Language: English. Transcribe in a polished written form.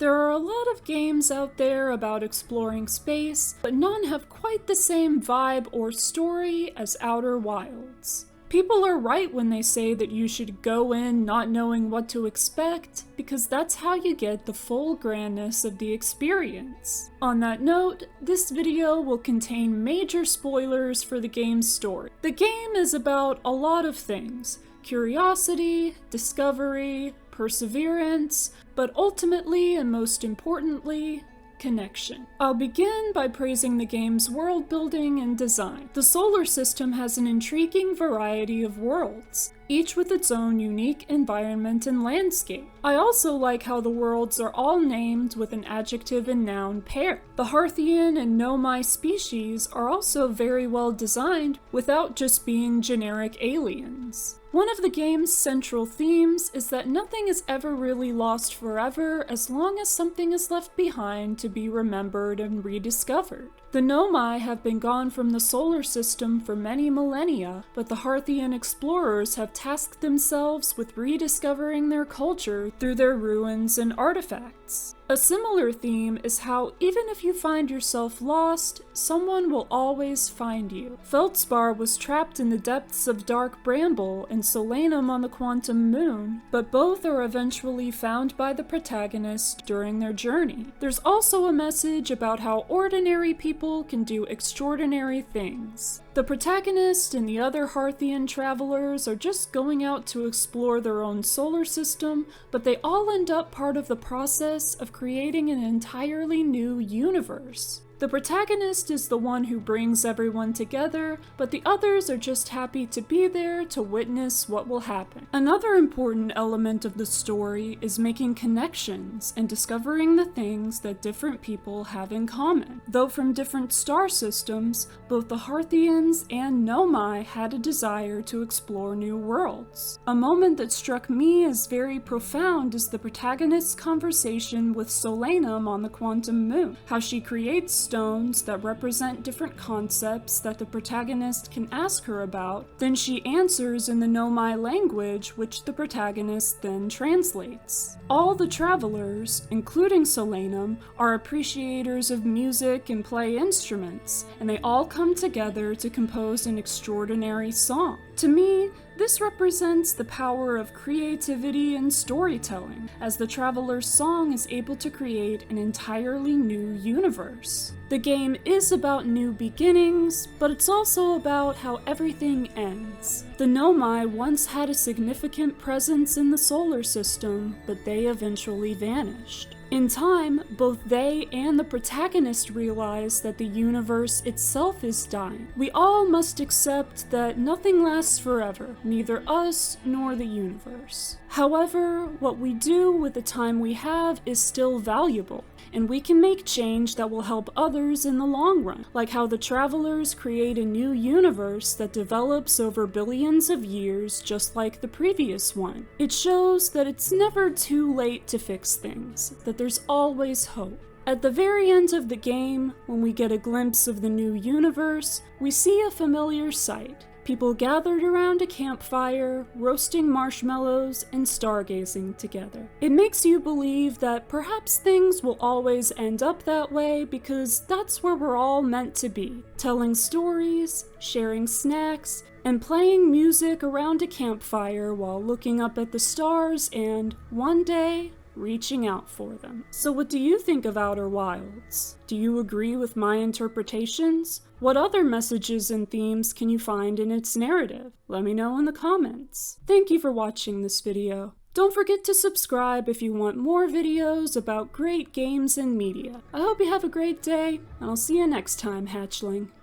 There are a lot of games out there about exploring space, but none have quite the same vibe or story as Outer Wilds. People are right when they say that you should go in not knowing what to expect, because that's how you get the full grandness of the experience. On that note, this video will contain major spoilers for the game's story. The game is about a lot of things: curiosity, discovery, perseverance, but ultimately and most importantly, connection. I'll begin by praising the game's world building and design. The solar system has an intriguing variety of worlds, each with its own unique environment and landscape. I also like how the worlds are all named with an adjective and noun pair. The Harthian and Nomai species are also very well designed without just being generic aliens. One of the game's central themes is that nothing is ever really lost forever as long as something is left behind to be remembered and rediscovered. The Nomai have been gone from the solar system for many millennia, but the Harthian explorers have tasked themselves with rediscovering their culture through their ruins and artifacts. A similar theme is how even if you find yourself lost, someone will always find you. Feldspar was trapped in the depths of Dark Bramble and Solanum on the Quantum Moon, but both are eventually found by the protagonist during their journey. There's also a message about how ordinary people can do extraordinary things. The protagonist and the other Harthian travelers are just going out to explore their own solar system, but they all end up part of the process of creating an entirely new universe. The protagonist is the one who brings everyone together, but the others are just happy to be there to witness what will happen. Another important element of the story is making connections and discovering the things that different people have in common. Though from different star systems, both the Harthians and Nomai had a desire to explore new worlds. A moment that struck me as very profound is the protagonist's conversation with Solanum on the Quantum Moon, how she creates stones that represent different concepts that the protagonist can ask her about, then she answers in the Nomai language, which the protagonist then translates. All the travelers, including Solanum, are appreciators of music and play instruments, and they all come together to compose an extraordinary song. To me, this represents the power of creativity and storytelling, as the traveler's song is able to create an entirely new universe. The game is about new beginnings, but it's also about how everything ends. The Nomai once had a significant presence in the solar system, but they eventually vanished. In time, both they and the protagonist realize that the universe itself is dying. We all must accept that nothing lasts forever, neither us nor the universe. However, what we do with the time we have is still valuable, and we can make change that will help others in the long run, like how the travelers create a new universe that develops over billions of years just like the previous one. It shows that it's never too late to fix things, that there's always hope. At the very end of the game, when we get a glimpse of the new universe, we see a familiar sight. People gathered around a campfire, roasting marshmallows and stargazing together. It makes you believe that perhaps things will always end up that way because that's where we're all meant to be, telling stories, sharing snacks, and playing music around a campfire while looking up at the stars and, one day, reaching out for them. So what do you think of Outer Wilds? Do you agree with my interpretations? What other messages and themes can you find in its narrative? Let me know in the comments. Thank you for watching this video. Don't forget to subscribe if you want more videos about great games and media. I hope you have a great day, and I'll see you next time, Hatchling.